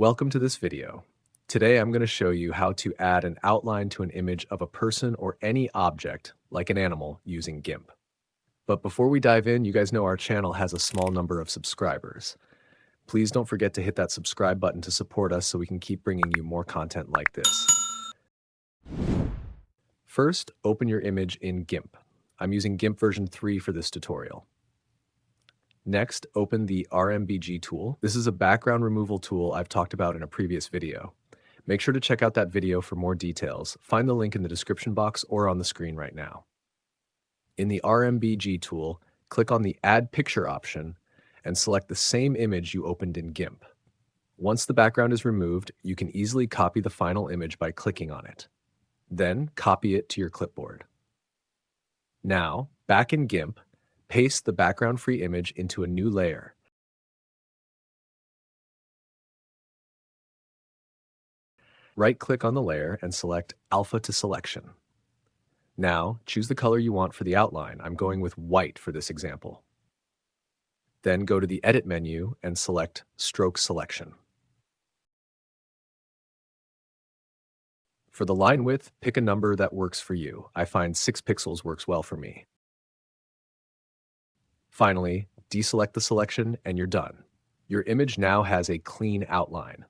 Welcome to this video. Today I'm going to show you how to add an outline to an image of a person or any object, like an animal, using GIMP. But before we dive in, you guys know our channel has a small number of subscribers. Please don't forget to hit that subscribe button to support us so we can keep bringing you more content like this. First, open your image in GIMP. I'm using GIMP version 3 for this tutorial. Next, open the RMBG tool. This is a background removal tool I've talked about in a previous video. Make sure to check out that video for more details. Find the link in the description box or on the screen right now. In the RMBG tool, click on the Add Picture option and select the same image you opened in GIMP. Once the background is removed, you can easily copy the final image by clicking on it. Then, copy it to your clipboard. Now, back in GIMP, paste the background-free image into a new layer. Right-click on the layer and select Alpha to Selection. Now, choose the color you want for the outline. I'm going with white for this example. Then go to the Edit menu and select Stroke Selection. For the line width, pick a number that works for you. I find 6 pixels works well for me. Finally, deselect the selection and you're done. Your image now has a clean outline.